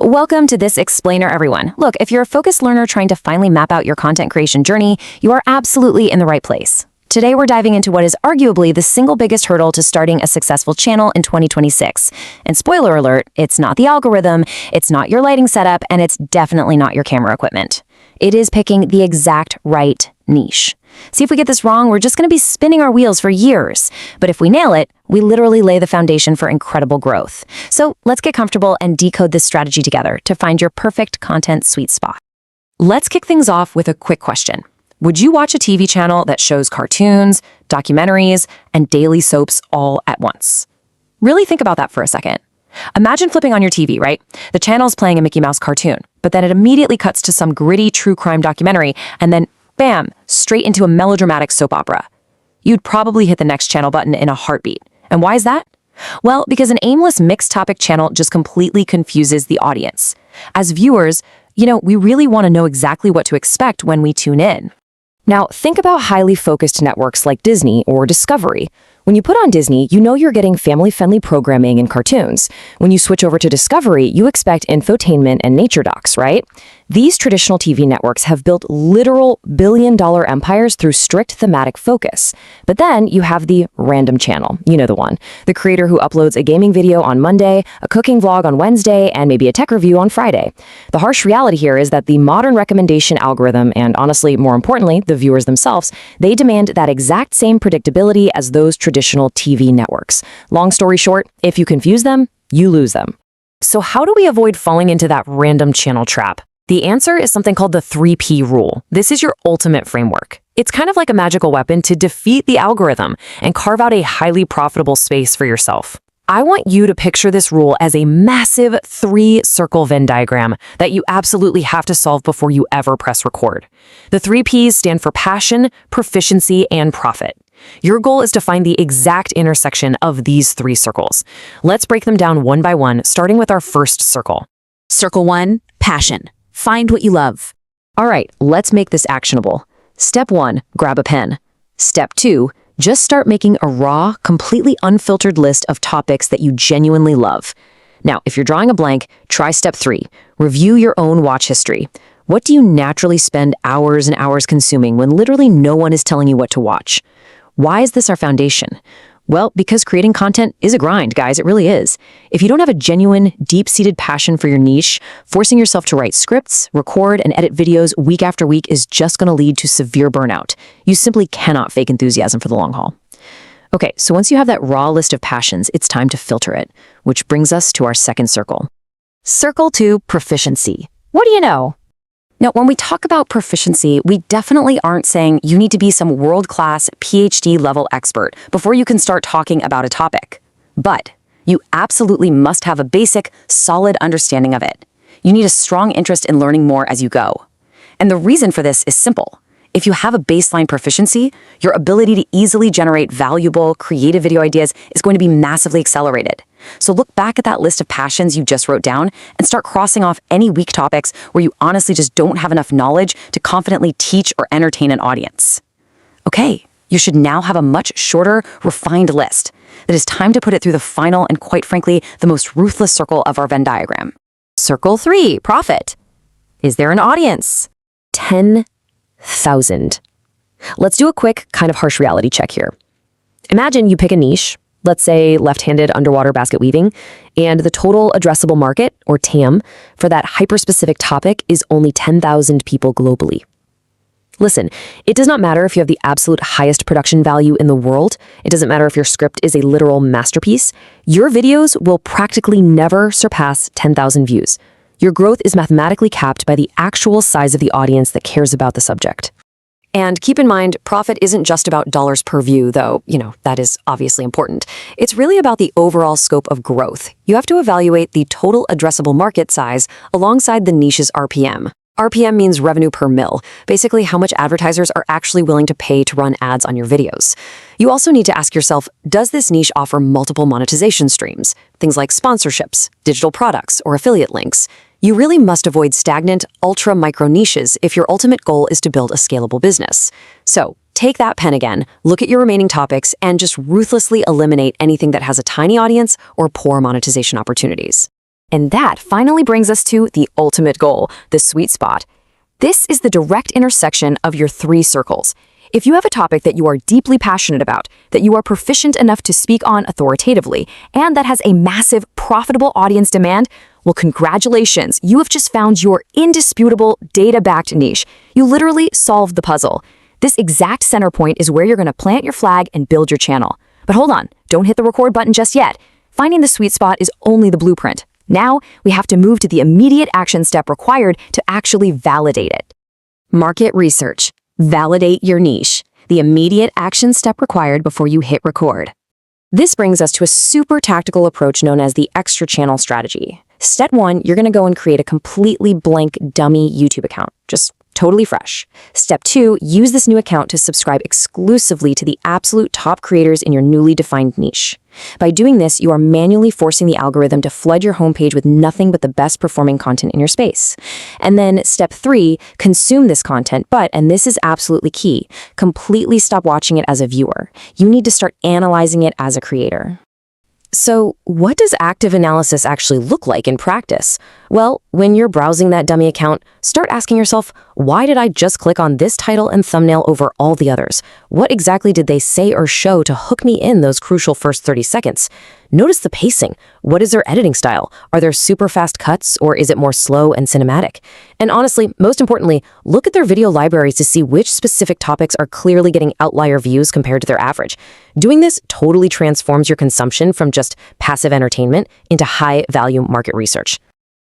Welcome to this explainer, everyone. Look, if you're a focused learner trying to finally map out your content creation journey, you are absolutely in the right place. Today, we're diving into what is arguably the single biggest hurdle to starting a successful channel in 2026. And spoiler alert, it's not the algorithm, it's not your lighting setup, and it's definitely not your camera equipment. It is picking the exact right niche. See, if we get this wrong, we're just going to be spinning our wheels for years. But if we nail it, we literally lay the foundation for incredible growth. So let's get comfortable and decode this strategy together to find your perfect content sweet spot. Let's kick things off with a quick question. Would you watch a TV channel that shows cartoons, documentaries, and daily soaps all at once? Really think about that for a second. Imagine flipping on your TV, right? The channel's playing a Mickey Mouse cartoon, but then it immediately cuts to some gritty true crime documentary, and then bam, straight into a melodramatic soap opera. You'd probably hit the next channel button in a heartbeat. And why is that? Well, because an aimless mixed topic channel just completely confuses the audience. As viewers, we really want to know exactly what to expect when we tune in. Now, think about highly focused networks like Disney or Discovery. When you put on Disney, you know you're getting family-friendly programming and cartoons. When you switch over to Discovery, you expect infotainment and nature docs, right? These traditional TV networks have built literal billion-dollar empires through strict thematic focus. But then you have the random channel, you know the one. The creator who uploads a gaming video on Monday, a cooking vlog on Wednesday, and maybe a tech review on Friday. The harsh reality here is that the modern recommendation algorithm, and honestly, more importantly, the viewers themselves, they demand that exact same predictability as those traditional TV networks. Long story short, if you confuse them, you lose them. So how do we avoid falling into that random channel trap? The answer is something called the 3P rule. This is your ultimate framework. It's kind of like a magical weapon to defeat the algorithm and carve out a highly profitable space for yourself. I want you to picture this rule as a massive 3-circle Venn diagram that you absolutely have to solve before you ever press record. The 3 Ps stand for passion, proficiency, and profit. Your goal is to find the exact intersection of these 3 circles. Let's break them down one by one, starting with our first circle. Circle 1, passion. Find what you love. All right, let's make this actionable. Step 1, grab a pen. Step 2, just start making a raw, completely unfiltered list of topics that you genuinely love. Now, if you're drawing a blank, try step 3, review your own watch history. What do you naturally spend hours and hours consuming when literally no one is telling you what to watch? Why is this our foundation? Well, because creating content is a grind, guys, it really is. If you don't have a genuine, deep-seated passion for your niche, forcing yourself to write scripts, record, and edit videos week after week is just going to lead to severe burnout. You simply cannot fake enthusiasm for the long haul. Okay, so once you have that raw list of passions, it's time to filter it, which brings us to our second circle. Circle 2, proficiency. What do you know? Now, when we talk about proficiency, we definitely aren't saying you need to be some world-class PhD-level expert before you can start talking about a topic. But you absolutely must have a basic, solid understanding of it. You need a strong interest in learning more as you go. And the reason for this is simple. If you have a baseline proficiency, your ability to easily generate valuable, creative video ideas is going to be massively accelerated. So look back at that list of passions you just wrote down and start crossing off any weak topics where you honestly just don't have enough knowledge to confidently teach or entertain an audience. Okay, you should now have a much shorter, refined list. It is time to put it through the final and, quite frankly, the most ruthless circle of our Venn diagram. Circle 3, profit. Is there an audience? 10,000. Let's do a quick, kind of harsh reality check here. Imagine you pick a niche, let's say left-handed underwater basket weaving, and the total addressable market, or TAM, for that hyper-specific topic is only 10,000 people globally. Listen, it does not matter if you have the absolute highest production value in the world. It doesn't matter if your script is a literal masterpiece. Your videos will practically never surpass 10,000 views. Your growth is mathematically capped by the actual size of the audience that cares about the subject. And keep in mind, profit isn't just about dollars per view, though, that is obviously important. It's really about the overall scope of growth. You have to evaluate the total addressable market size alongside the niche's RPM. RPM means revenue per mil, basically how much advertisers are actually willing to pay to run ads on your videos. You also need to ask yourself, does this niche offer multiple monetization streams? Things like sponsorships, digital products, or affiliate links. You really must avoid stagnant, ultra-micro niches if your ultimate goal is to build a scalable business. So, take that pen again, look at your remaining topics, and just ruthlessly eliminate anything that has a tiny audience or poor monetization opportunities. And that finally brings us to the ultimate goal, the sweet spot. This is the direct intersection of your three circles. If you have a topic that you are deeply passionate about, that you are proficient enough to speak on authoritatively, and that has a massive, profitable audience demand, well, congratulations, you have just found your indisputable, data-backed niche. You literally solved the puzzle. This exact center point is where you're going to plant your flag and build your channel. But hold on, don't hit the record button just yet. Finding the sweet spot is only the blueprint. Now, we have to move to the immediate action step required to actually validate it. Market research. Validate your niche. The immediate action step required before you hit record. This brings us to a super tactical approach known as the extra channel strategy. Step 1, you're going to go and create a completely blank dummy YouTube account. Just totally fresh. Step 2, use this new account to subscribe exclusively to the absolute top creators in your newly defined niche. By doing this, you are manually forcing the algorithm to flood your homepage with nothing but the best performing content in your space. And then step 3, consume this content, but, and this is absolutely key, completely stop watching it as a viewer. You need to start analyzing it as a creator. So, what does active analysis actually look like in practice? Well, when you're browsing that dummy account, start asking yourself, why did I just click on this title and thumbnail over all the others? What exactly did they say or show to hook me in those crucial first 30 seconds? Notice the pacing. What is their editing style? Are there super fast cuts, or is it more slow and cinematic? And honestly, most importantly, look at their video libraries to see which specific topics are clearly getting outlier views compared to their average. Doing this totally transforms your consumption from just passive entertainment into high-value market research.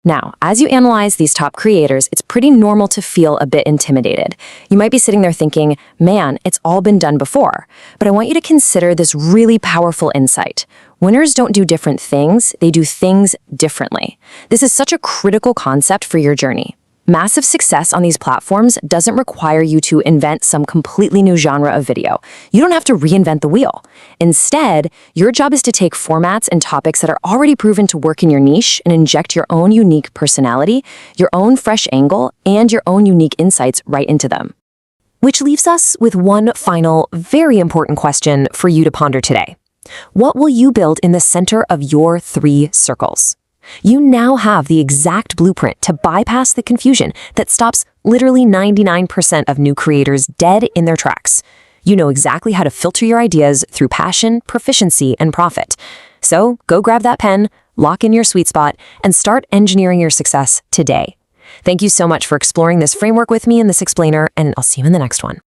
Now, as you analyze these top creators, it's pretty normal to feel a bit intimidated. You might be sitting there thinking, man, it's all been done before. But I want you to consider this really powerful insight. Winners don't do different things, they do things differently. This is such a critical concept for your journey. Massive success on these platforms doesn't require you to invent some completely new genre of video. You don't have to reinvent the wheel. Instead, your job is to take formats and topics that are already proven to work in your niche and inject your own unique personality, your own fresh angle, and your own unique insights right into them. Which leaves us with one final, very important question for you to ponder today. What will you build in the center of your three circles? You now have the exact blueprint to bypass the confusion that stops literally 99% of new creators dead in their tracks. You know exactly how to filter your ideas through passion, proficiency, and profit. So go grab that pen, lock in your sweet spot, and start engineering your success today. Thank you so much for exploring this framework with me in this explainer, and I'll see you in the next one.